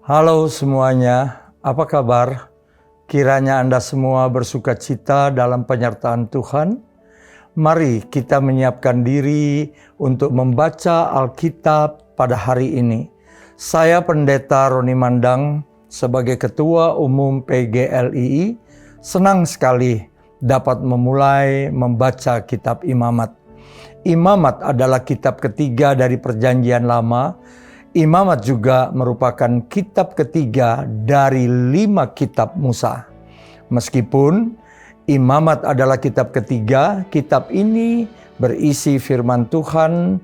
Halo semuanya, apa kabar? Kiranya Anda semua bersuka cita dalam penyertaan Tuhan. Mari kita menyiapkan diri untuk membaca Alkitab pada hari ini. Saya Pendeta Roni Mandang sebagai Ketua Umum PGLII, senang sekali dapat memulai membaca kitab Imamat. Imamat adalah kitab ketiga dari Perjanjian Lama. Imamat juga merupakan kitab ketiga dari 5 kitab Musa. Meskipun Imamat adalah kitab ketiga, kitab ini berisi firman Tuhan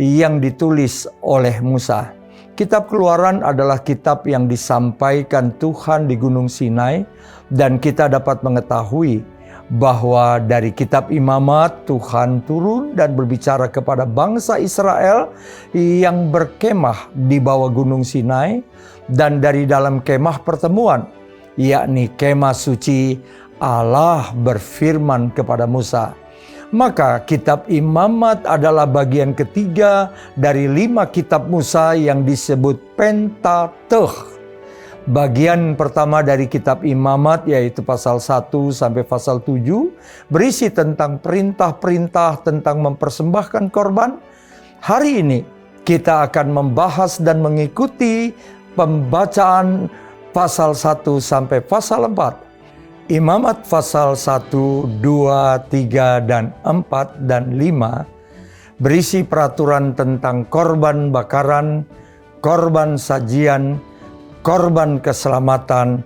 yang ditulis oleh Musa. Kitab Keluaran adalah kitab yang disampaikan Tuhan di Gunung Sinai, dan kita dapat mengetahui bahwa dari kitab Imamat Tuhan turun dan berbicara kepada bangsa Israel yang berkemah di bawah Gunung Sinai, dan dari dalam kemah pertemuan, yakni kemah suci, Allah berfirman kepada Musa. Maka kitab Imamat adalah bagian ketiga dari 5 kitab Musa yang disebut Pentateuch. Bagian pertama dari kitab Imamat, yaitu pasal 1 sampai pasal 7, berisi tentang perintah-perintah tentang mempersembahkan korban. Hari ini kita akan membahas dan mengikuti pembacaan pasal 1 sampai pasal 4. Imamat pasal 1, 2, 3, dan 4, dan 5 berisi peraturan tentang korban bakaran, korban sajian, korban keselamatan,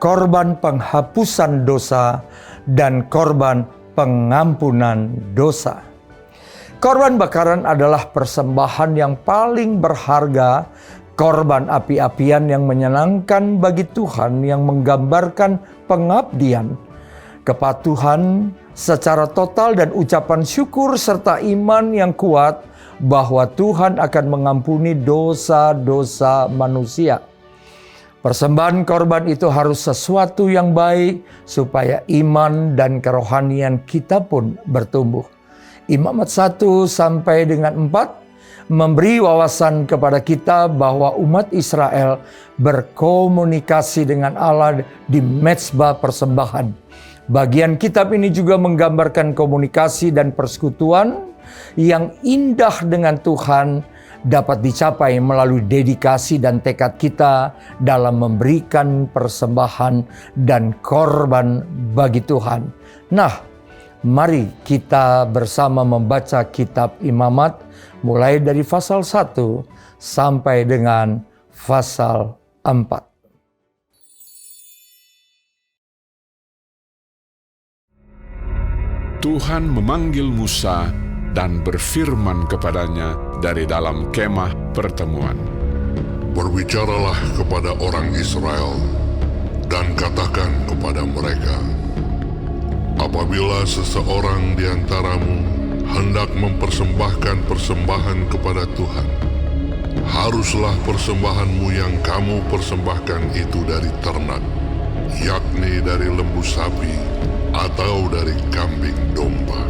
korban penghapusan dosa, dan korban pengampunan dosa. Korban bakaran adalah persembahan yang paling berharga, korban api-apian yang menyenangkan bagi Tuhan, yang menggambarkan pengabdian, kepatuhan secara total, dan ucapan syukur serta iman yang kuat bahwa Tuhan akan mengampuni dosa-dosa manusia. Persembahan korban itu harus sesuatu yang baik supaya iman dan kerohanian kita pun bertumbuh. Imamat 1 sampai dengan 4 memberi wawasan kepada kita bahwa umat Israel berkomunikasi dengan Allah di mezbah persembahan. Bagian kitab ini juga menggambarkan komunikasi dan persekutuan yang indah dengan Tuhan dapat dicapai melalui dedikasi dan tekad kita dalam memberikan persembahan dan korban bagi Tuhan. Nah, mari kita bersama membaca kitab Imamat mulai dari pasal 1 sampai dengan pasal 4. Tuhan memanggil Musa dan berfirman kepadanya dari dalam kemah pertemuan. Berbicaralah kepada orang Israel dan katakan kepada mereka, apabila seseorang di antaramu hendak mempersembahkan persembahan kepada Tuhan, haruslah persembahanmu yang kamu persembahkan itu dari ternak, yakni dari lembu sapi atau dari kambing domba.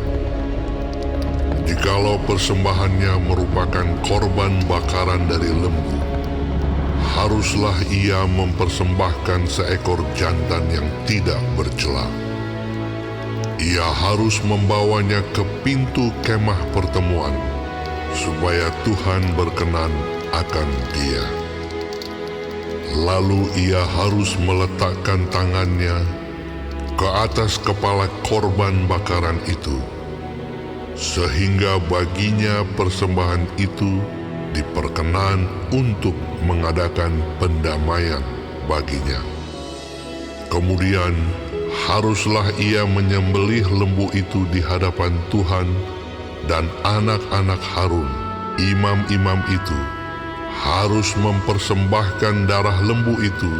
Jikalau persembahannya merupakan korban bakaran dari lembu, haruslah ia mempersembahkan seekor jantan yang tidak bercela. Ia harus membawanya ke pintu kemah pertemuan, supaya Tuhan berkenan akan dia. Lalu ia harus meletakkan tangannya ke atas kepala korban bakaran itu, sehingga baginya persembahan itu diperkenan untuk mengadakan pendamaian baginya. Kemudian haruslah ia menyembelih lembu itu di hadapan Tuhan, dan anak-anak Harun, imam-imam itu, harus mempersembahkan darah lembu itu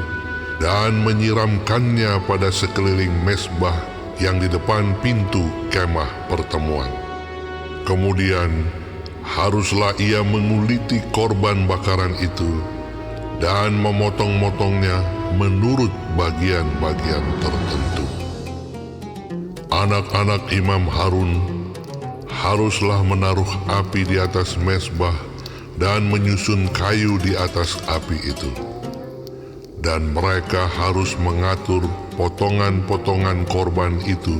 dan menyiramkannya pada sekeliling mezbah yang di depan pintu kemah pertemuan. Kemudian haruslah ia menguliti korban bakaran itu dan memotong-motongnya menurut bagian-bagian tertentu. Anak-anak Imam Harun haruslah menaruh api di atas mezbah dan menyusun kayu di atas api itu. dan mereka harus mengatur potongan-potongan korban itu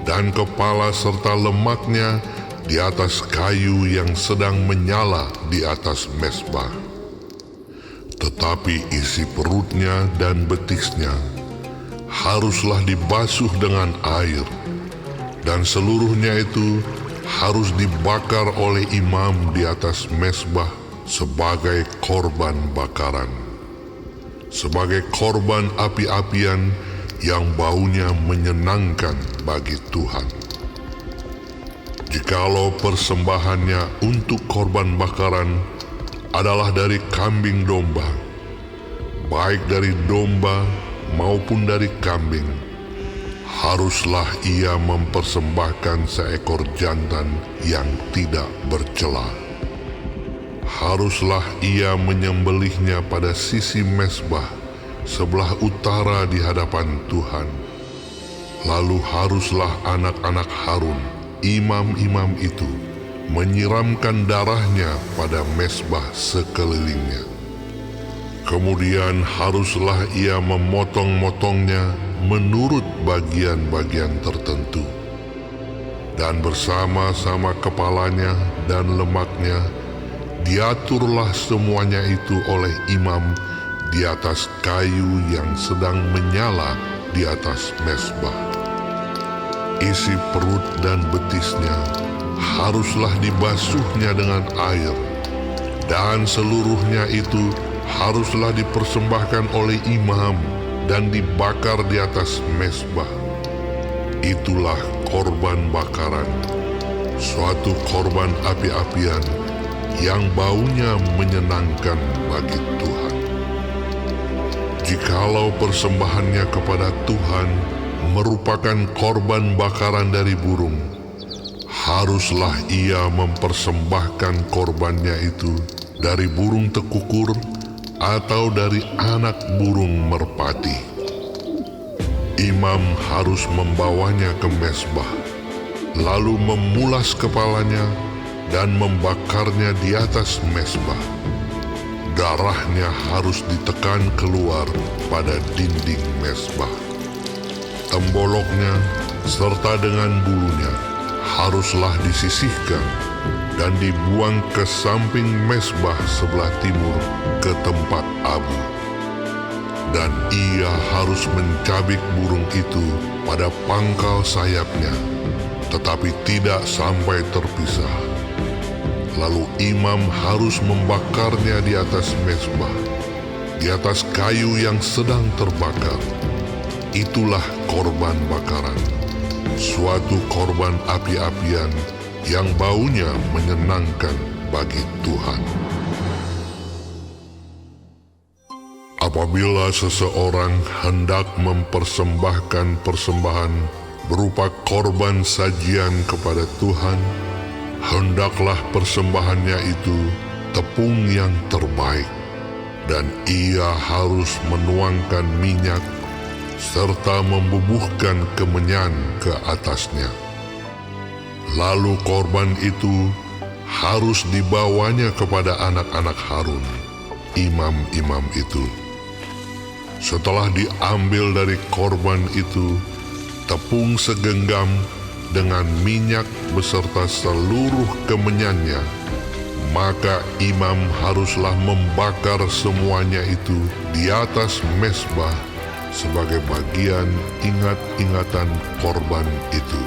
dan kepala serta lemaknya di atas kayu yang sedang menyala di atas mezbah. Tetapi isi perutnya dan betisnya haruslah dibasuh dengan air, dan seluruhnya itu harus dibakar oleh imam di atas mezbah sebagai korban bakaran, sebagai korban api-apian yang baunya menyenangkan bagi Tuhan. Jikalau persembahannya untuk korban bakaran adalah dari kambing domba, baik dari domba maupun dari kambing, haruslah ia mempersembahkan seekor jantan yang tidak bercela. Haruslah ia menyembelihnya pada sisi mezbah sebelah utara di hadapan Tuhan. Lalu haruslah anak-anak Harun, imam-imam itu, menyiramkan darahnya pada mezbah sekelilingnya. Kemudian haruslah ia memotong-motongnya menurut bagian-bagian tertentu, dan bersama-sama kepalanya dan lemaknya diaturlah semuanya itu oleh imam di atas kayu yang sedang menyala di atas mezbah. Isi perut dan betisnya haruslah dibasuhnya dengan air, dan seluruhnya itu haruslah dipersembahkan oleh imam dan dibakar di atas mezbah. Itulah korban bakaran, suatu korban api-apian yang baunya menyenangkan bagi Tuhan. Jikalau persembahannya kepada Tuhan merupakan korban bakaran dari burung, haruslah ia mempersembahkan korbannya itu dari burung tekukur atau dari anak burung merpati. Imam harus membawanya ke mezbah, lalu memulas kepalanya dan membakarnya di atas mezbah. Darahnya harus ditekan keluar pada dinding mezbah. Temboloknya serta dengan bulunya haruslah disisihkan dan dibuang ke samping mezbah sebelah timur ke tempat abu. Dan ia harus mencabik burung itu pada pangkal sayapnya, tetapi tidak sampai terpisah. Lalu imam harus membakarnya di atas mezbah, di atas kayu yang sedang terbakar. Itulah korban bakaran, suatu korban api-apian yang baunya menyenangkan bagi Tuhan. Apabila seseorang hendak mempersembahkan persembahan berupa korban sajian kepada Tuhan, hendaklah persembahannya itu tepung yang terbaik, dan ia harus menuangkan minyak serta membubuhkan kemenyan ke atasnya. Lalu korban itu harus dibawanya kepada anak-anak Harun, imam-imam itu. Setelah diambil dari korban itu tepung segenggam dengan minyak beserta seluruh kemenyannya, maka imam haruslah membakar semuanya itu di atas mezbah sebagai bagian ingat-ingatan korban itu,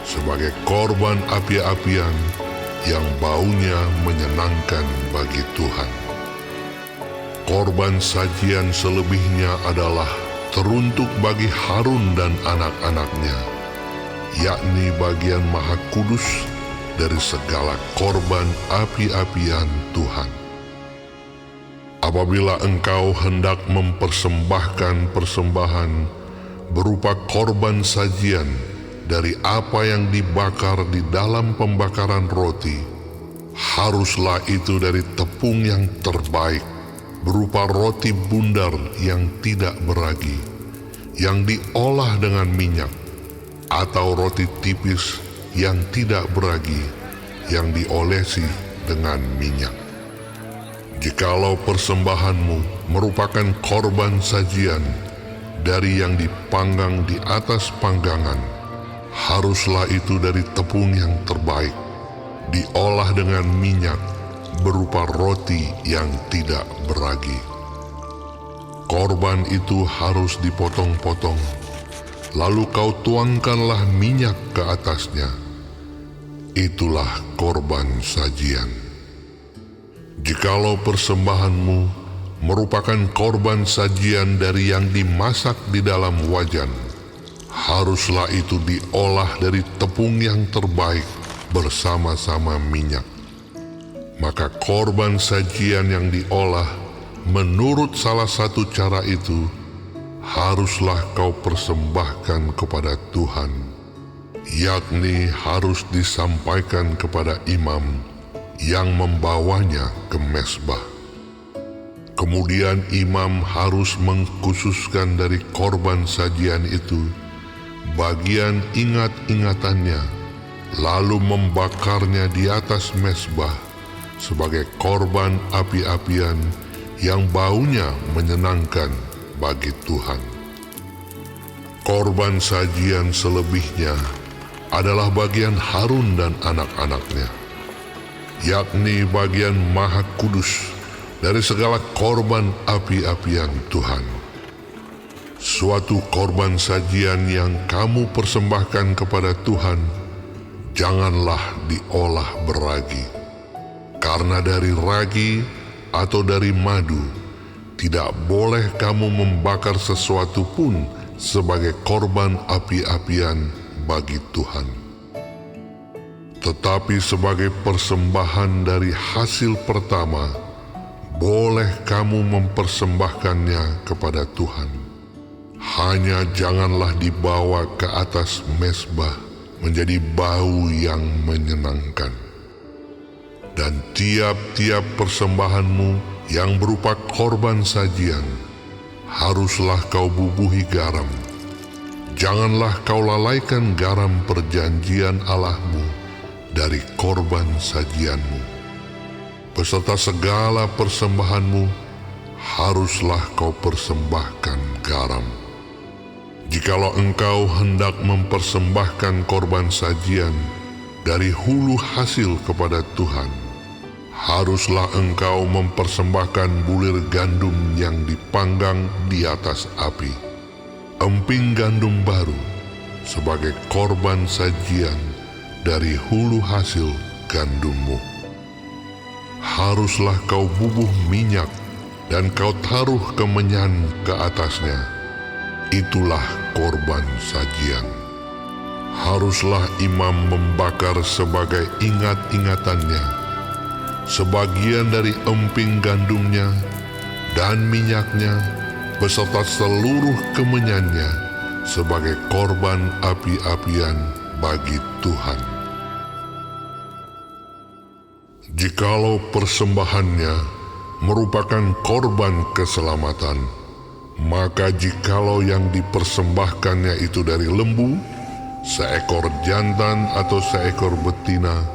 sebagai korban api-apian yang baunya menyenangkan bagi Tuhan. Korban sajian selebihnya adalah teruntuk bagi Harun dan anak-anaknya, yakni bagian maha kudus dari segala korban api-apian Tuhan. Apabila engkau hendak mempersembahkan persembahan berupa korban sajian dari apa yang dibakar di dalam pembakaran roti, haruslah itu dari tepung yang terbaik, berupa roti bundar yang tidak beragi, yang diolah dengan minyak, atau roti tipis yang tidak beragi, yang diolesi dengan minyak. Jikalau persembahanmu merupakan korban sajian dari yang dipanggang di atas panggangan, haruslah itu dari tepung yang terbaik, diolah dengan minyak berupa roti yang tidak beragi. Korban itu harus dipotong-potong, lalu kau tuangkanlah minyak ke atasnya. Itulah korban sajian. Jikalau persembahanmu merupakan korban sajian dari yang dimasak di dalam wajan, haruslah itu diolah dari tepung yang terbaik bersama-sama minyak. Maka korban sajian yang diolah menurut salah satu cara itu haruslah kau persembahkan kepada Tuhan, yakni harus disampaikan kepada imam yang membawanya ke mezbah. Kemudian imam harus mengkhususkan dari korban sajian itu bagian ingat-ingatannya, lalu membakarnya di atas mezbah sebagai korban api-apian yang baunya menyenangkan bagi Tuhan. Korban sajian selebihnya adalah bagian Harun dan anak-anaknya, yakni bagian maha kudus dari segala korban api-apian Tuhan. Suatu korban sajian yang kamu persembahkan kepada Tuhan, janganlah diolah beragi, karena dari ragi atau dari madu tidak boleh kamu membakar sesuatu pun sebagai korban api-apian bagi Tuhan. Tetapi sebagai persembahan dari hasil pertama, boleh kamu mempersembahkannya kepada Tuhan. Hanya janganlah dibawa ke atas mezbah menjadi bau yang menyenangkan. Dan tiap-tiap persembahanmu yang berupa korban sajian, haruslah kau bubuhi garam. Janganlah kau lalaikan garam perjanjian Allahmu dari korban sajianmu. Beserta segala persembahanmu, haruslah kau persembahkan garam. Jikalau engkau hendak mempersembahkan korban sajian dari hulu hasil kepada Tuhan, haruslah engkau mempersembahkan bulir gandum yang dipanggang di atas api, emping gandum baru, sebagai korban sajian dari hulu hasil gandummu. Haruslah kau bubuh minyak dan kau taruh kemenyan ke atasnya. Itulah korban sajian. Haruslah imam membakar sebagai ingat-ingatannya sebagian dari emping gandumnya dan minyaknya beserta seluruh kemenyannya sebagai korban api-apian bagi Tuhan. Jikalau persembahannya merupakan korban keselamatan, maka jikalau yang dipersembahkannya itu dari lembu, seekor jantan atau seekor betina,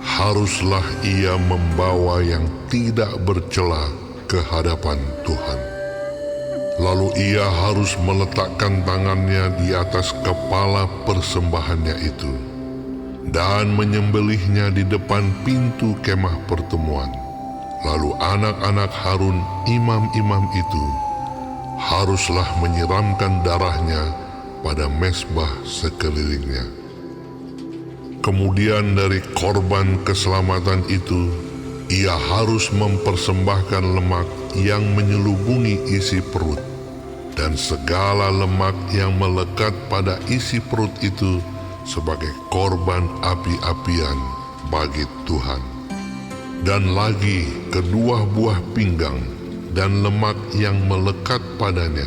haruslah ia membawa yang tidak bercela ke hadapan Tuhan. Lalu ia harus meletakkan tangannya di atas kepala persembahannya itu dan menyembelihnya di depan pintu kemah pertemuan. Lalu anak-anak Harun, imam-imam itu, haruslah menyiramkan darahnya pada mezbah sekelilingnya. Kemudian dari korban keselamatan itu, ia harus mempersembahkan lemak yang menyelubungi isi perut, dan segala lemak yang melekat pada isi perut itu sebagai korban api-apian bagi Tuhan. Dan lagi kedua buah pinggang dan lemak yang melekat padanya,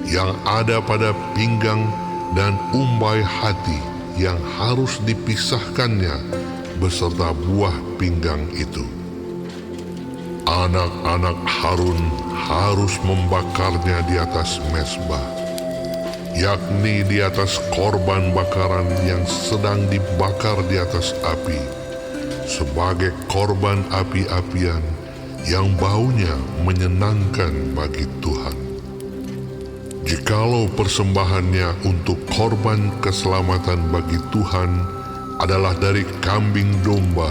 yang ada pada pinggang dan umbai hati yang harus dipisahkannya beserta buah pinggang itu. Anak-anak Harun harus membakarnya di atas mezbah, yakni di atas korban bakaran yang sedang dibakar di atas api, sebagai korban api-apian yang baunya menyenangkan bagi Tuhan. Jikalau persembahannya untuk korban keselamatan bagi Tuhan adalah dari kambing domba,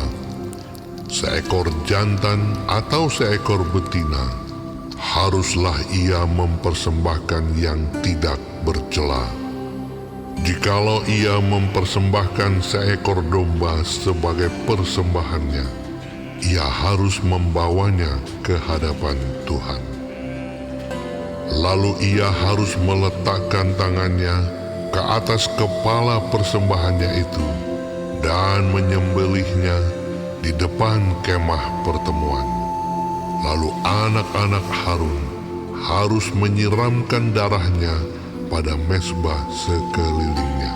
seekor jantan atau seekor betina, haruslah ia mempersembahkan yang tidak bercela. Jikalau ia mempersembahkan seekor domba sebagai persembahannya, ia harus membawanya ke hadapan Tuhan. Lalu ia harus meletakkan tangannya ke atas kepala persembahannya itu dan menyembelihnya di depan kemah pertemuan. Lalu anak-anak Harun harus menyiramkan darahnya pada mezbah sekelilingnya.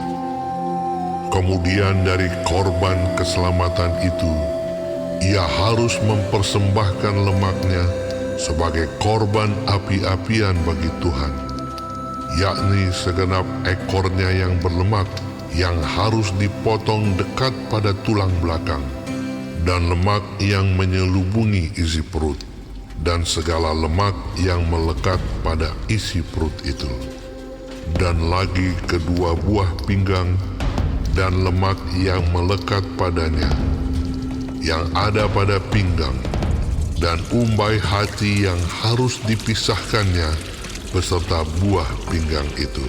Kemudian dari korban keselamatan itu, ia harus mempersembahkan lemaknya sebagai korban api-apian bagi Tuhan, yakni segenap ekornya yang berlemak yang harus dipotong dekat pada tulang belakang, dan lemak yang menyelubungi isi perut, dan segala lemak yang melekat pada isi perut itu, dan lagi kedua buah pinggang dan lemak yang melekat padanya, yang ada pada pinggang, dan umbai hati yang harus dipisahkannya beserta buah pinggang itu.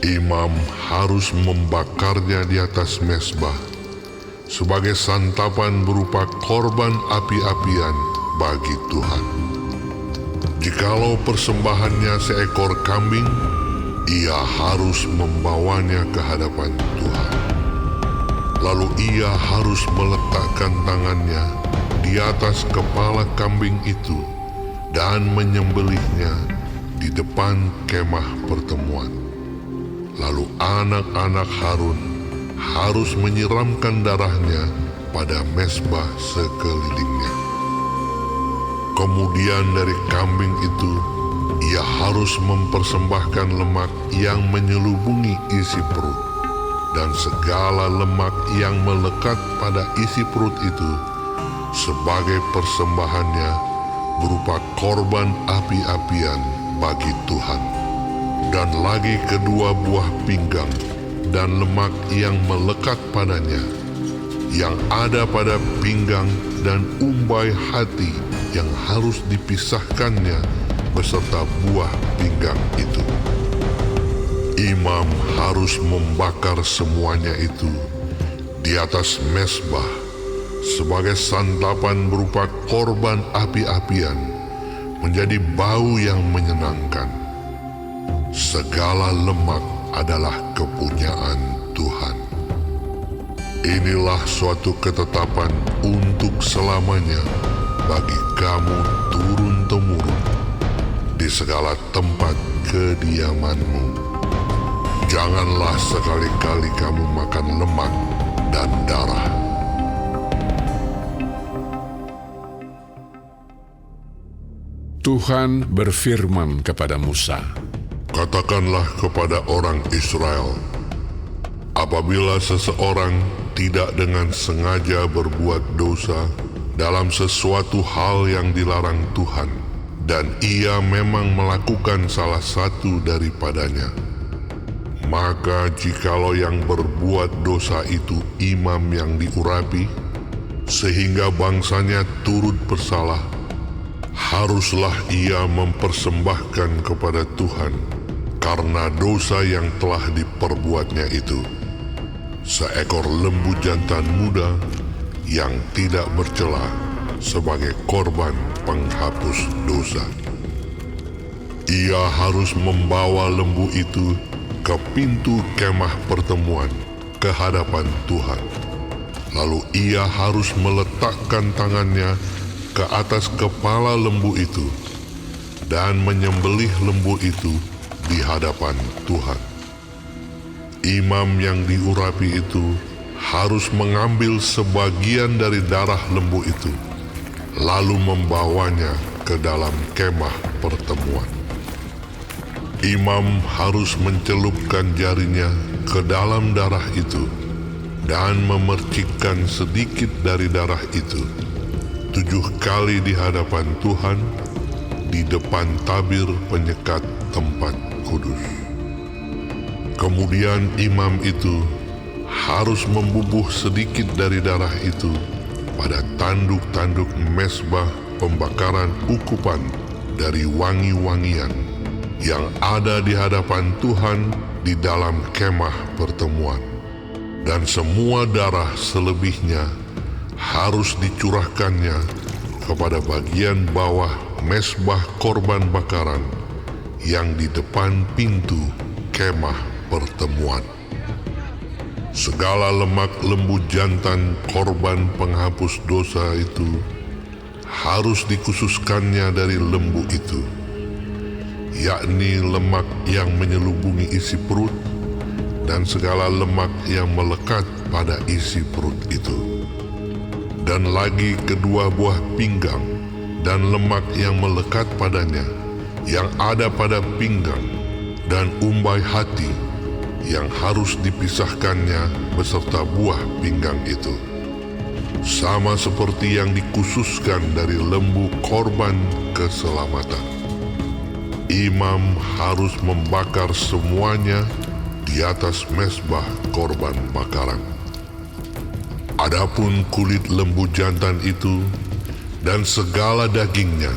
Imam harus membakarnya di atas mezbah sebagai santapan berupa korban api-apian bagi Tuhan. Jikalau persembahannya seekor kambing, ia harus membawanya ke hadapan Tuhan. Lalu ia harus meletakkan tangannya di atas kepala kambing itu dan menyembelihnya di depan kemah pertemuan. Lalu anak-anak Harun harus menyiramkan darahnya pada mezbah sekelilingnya. Kemudian dari kambing itu, ia harus mempersembahkan lemak yang menyelubungi isi perut, dan segala lemak yang melekat pada isi perut itu sebagai persembahannya berupa korban api-apian bagi Tuhan. Dan lagi kedua buah pinggang dan lemak yang melekat padanya, yang ada pada pinggang dan umbai hati yang harus dipisahkannya beserta buah pinggang itu. Imam harus membakar semuanya itu di atas mezbah sebagai santapan berupa korban api-apian, menjadi bau yang menyenangkan. Segala lemak adalah kepunyaan Tuhan. Inilah suatu ketetapan untuk selamanya bagi kamu turun-temurun di segala tempat kediamanmu. Janganlah sekali-kali kamu makan lemak dan darah. Tuhan berfirman kepada Musa, Katakanlah kepada orang Israel, apabila seseorang tidak dengan sengaja berbuat dosa dalam sesuatu hal yang dilarang Tuhan, dan ia memang melakukan salah satu daripadanya, maka jikalau yang berbuat dosa itu imam yang diurapi, sehingga bangsanya turut bersalah, haruslah ia mempersembahkan kepada Tuhan karena dosa yang telah diperbuatnya itu seekor lembu jantan muda yang tidak bercela sebagai korban penghapus dosa. Ia harus membawa lembu itu ke pintu kemah pertemuan ke hadapan Tuhan. Lalu ia harus meletakkan tangannya ke atas kepala lembu itu dan menyembelih lembu itu di hadapan Tuhan. Imam yang diurapi itu harus mengambil sebagian dari darah lembu itu, lalu membawanya ke dalam kemah pertemuan. Imam harus mencelupkan jarinya ke dalam darah itu dan memercikkan sedikit dari darah itu, 7 kali di hadapan Tuhan di depan tabir penyekat tempat kudus. Kemudian imam itu harus membubuh sedikit dari darah itu pada tanduk-tanduk mezbah pembakaran ukupan dari wangi-wangian yang ada di hadapan Tuhan di dalam kemah pertemuan. Dan semua darah selebihnya harus dicurahkannya kepada bagian bawah mezbah korban bakaran yang di depan pintu kemah pertemuan. Segala lemak lembu jantan korban penghapus dosa itu harus dikhususkannya dari lembu itu, yakni lemak yang menyelubungi isi perut dan segala lemak yang melekat pada isi perut itu, dan lagi kedua buah pinggang dan lemak yang melekat padanya yang ada pada pinggang, dan umbai hati yang harus dipisahkannya beserta buah pinggang itu, sama seperti yang dikhususkan dari lembu korban keselamatan. Imam harus membakar semuanya di atas mezbah korban bakaran. Adapun kulit lembu jantan itu dan segala dagingnya,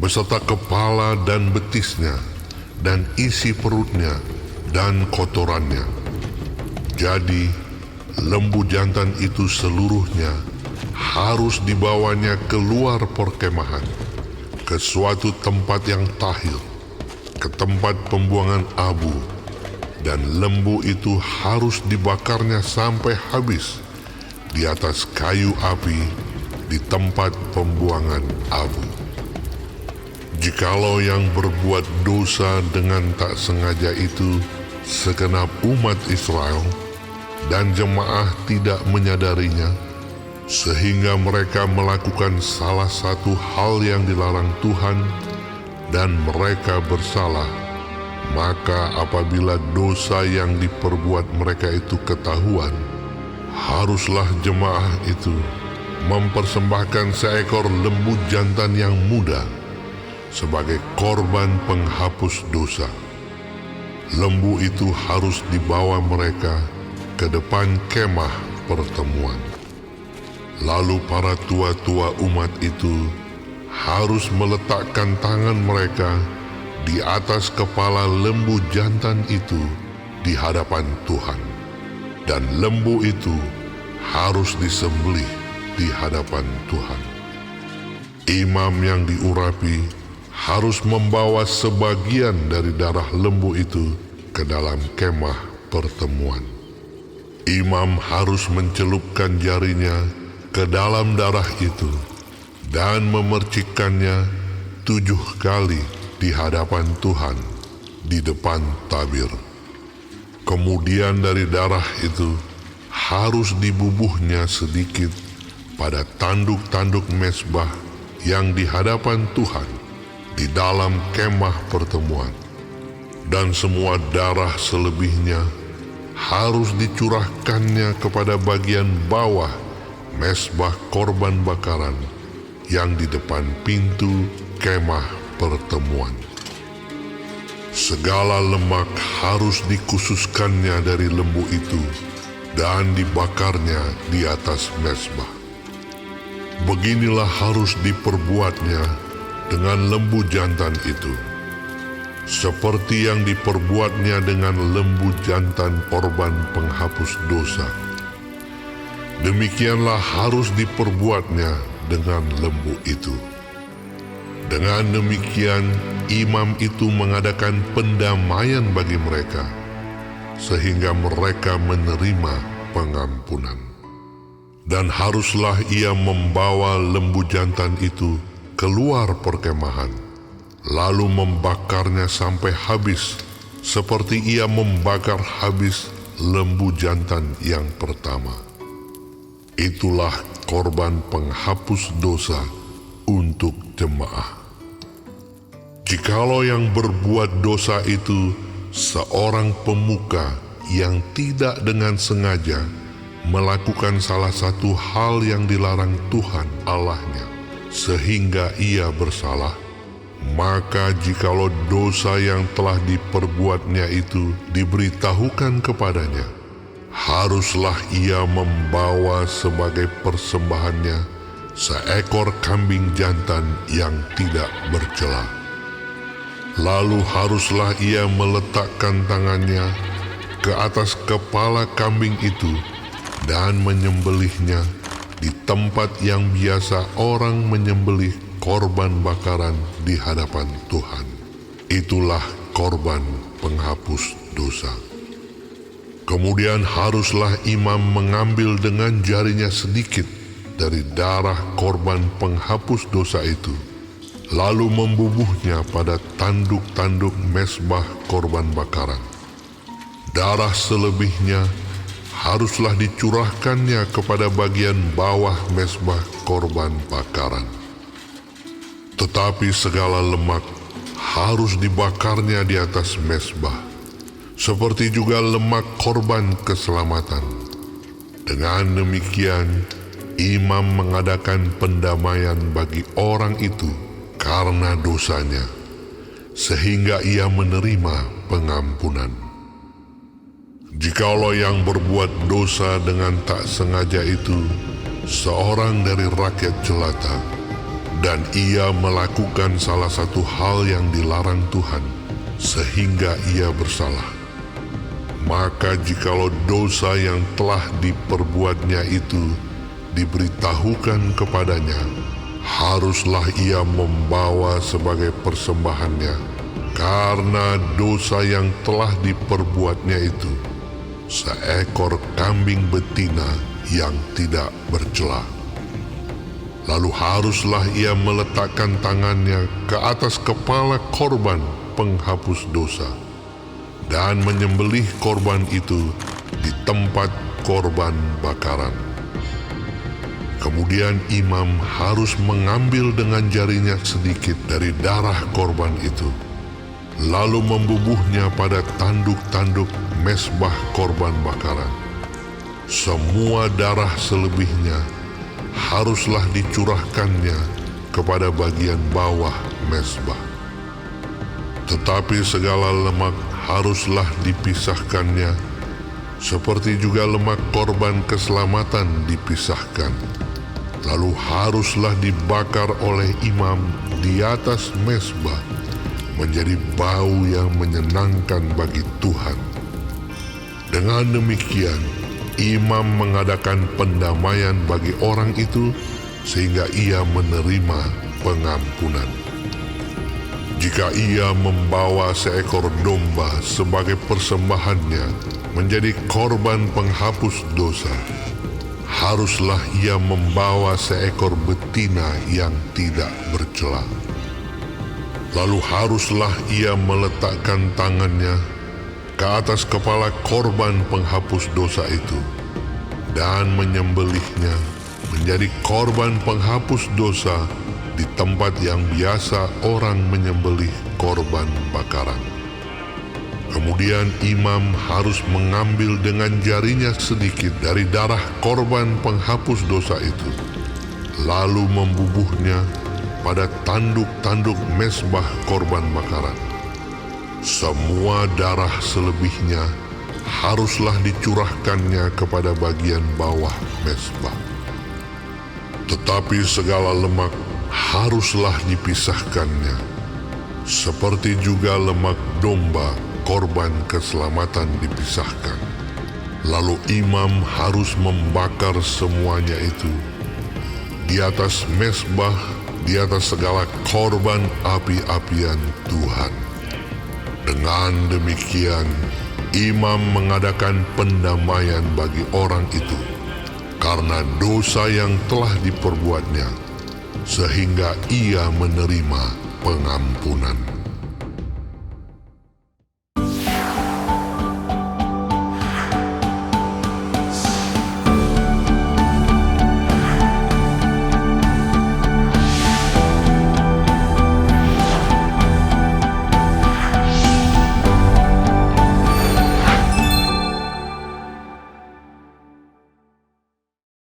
beserta kepala dan betisnya, dan isi perutnya, dan kotorannya. Jadi, lembu jantan itu seluruhnya harus dibawanya keluar perkemahan, ke suatu tempat yang tahir, ke tempat pembuangan abu, dan lembu itu harus dibakarnya sampai habis di atas kayu api di tempat pembuangan abu. Jikalau yang berbuat dosa dengan tak sengaja itu segenap umat Israel, dan jemaah tidak menyadarinya, sehingga mereka melakukan salah satu hal yang dilarang Tuhan, dan mereka bersalah, maka apabila dosa yang diperbuat mereka itu ketahuan, haruslah jemaah itu mempersembahkan seekor lembu jantan yang muda sebagai korban penghapus dosa. Lembu itu harus dibawa mereka ke depan kemah pertemuan. Lalu para tua-tua umat itu harus meletakkan tangan mereka di atas kepala lembu jantan itu di hadapan Tuhan, dan lembu itu harus disembelih di hadapan Tuhan. Imam yang diurapi harus membawa sebagian dari darah lembu itu ke dalam kemah pertemuan. Imam harus mencelupkan jarinya ke dalam darah itu dan memercikkannya 7 kali di hadapan Tuhan di depan tabir. Kemudian dari darah itu harus dibubuhnya sedikit pada tanduk-tanduk mezbah yang di hadapan Tuhan di dalam kemah pertemuan, dan semua darah selebihnya harus dicurahkannya kepada bagian bawah mezbah korban bakaran yang di depan pintu kemah pertemuan. Segala lemak harus dikhususkannya dari lembu itu dan dibakarnya di atas mezbah. Beginilah harus diperbuatnya dengan lembu jantan itu, seperti yang diperbuatnya dengan lembu jantan korban penghapus dosa. Demikianlah harus diperbuatnya dengan lembu itu. Dengan demikian, imam itu mengadakan pendamaian bagi mereka, sehingga mereka menerima pengampunan. Dan haruslah ia membawa lembu jantan itu keluar perkemahan, lalu membakarnya sampai habis, seperti ia membakar habis lembu jantan yang pertama. Itulah korban penghapus dosa untuk jemaah. Jikalau yang berbuat dosa itu seorang pemuka yang tidak dengan sengaja melakukan salah satu hal yang dilarang Tuhan Allahnya, sehingga ia bersalah, maka jikalau dosa yang telah diperbuatnya itu diberitahukan kepadanya, haruslah ia membawa sebagai persembahannya seekor kambing jantan yang tidak bercela. Lalu haruslah ia meletakkan tangannya ke atas kepala kambing itu dan menyembelihnya di tempat yang biasa orang menyembelih korban bakaran di hadapan Tuhan. Itulah korban penghapus dosa. Kemudian haruslah imam mengambil dengan jarinya sedikit dari darah korban penghapus dosa itu, lalu membubuhnya pada tanduk-tanduk mezbah korban bakaran. Darah selebihnya haruslah dicurahkannya kepada bagian bawah mezbah korban bakaran. Tetapi segala lemak harus dibakarnya di atas mezbah, seperti juga lemak korban keselamatan. Dengan demikian, imam mengadakan pendamaian bagi orang itu karena dosanya, sehingga ia menerima pengampunan. Jikalau yang berbuat dosa dengan tak sengaja itu seorang dari rakyat jelata, dan ia melakukan salah satu hal yang dilarang Tuhan, sehingga ia bersalah, maka jikalau dosa yang telah diperbuatnya itu diberitahukan kepadanya, haruslah ia membawa sebagai persembahannya karena dosa yang telah diperbuatnya itu seekor kambing betina yang tidak bercela. Lalu haruslah ia meletakkan tangannya ke atas kepala korban penghapus dosa dan menyembelih korban itu di tempat korban bakaran. Kemudian imam harus mengambil dengan jarinya sedikit dari darah korban itu, lalu membubuhnya pada tanduk-tanduk mezbah korban bakaran. Semua darah selebihnya haruslah dicurahkannya kepada bagian bawah mezbah. Tetapi segala lemak haruslah dipisahkannya, seperti juga lemak korban keselamatan dipisahkan. Lalu haruslah dibakar oleh imam di atas mezbah menjadi bau yang menyenangkan bagi Tuhan. Dengan demikian, imam mengadakan pendamaian bagi orang itu sehingga ia menerima pengampunan. Jika ia membawa seekor domba sebagai persembahannya menjadi korban penghapus dosa, haruslah ia membawa seekor betina yang tidak bercela. Lalu haruslah ia meletakkan tangannya ke atas kepala korban penghapus dosa itu dan menyembelihnya menjadi korban penghapus dosa di tempat yang biasa orang menyembelih korban bakaran. Kemudian imam harus mengambil dengan jarinya sedikit dari darah korban penghapus dosa itu, lalu membubuhnya pada tanduk-tanduk mezbah korban bakaran. Semua darah selebihnya haruslah dicurahkannya kepada bagian bawah mezbah. Tetapi segala lemak haruslah dipisahkannya, seperti juga lemak domba korban keselamatan dipisahkan. Lalu imam harus membakar semuanya itu di atas mezbah, di atas segala korban api-apian Tuhan. Dengan demikian, imam mengadakan pendamaian bagi orang itu karena dosa yang telah diperbuatnya, sehingga ia menerima pengampunan.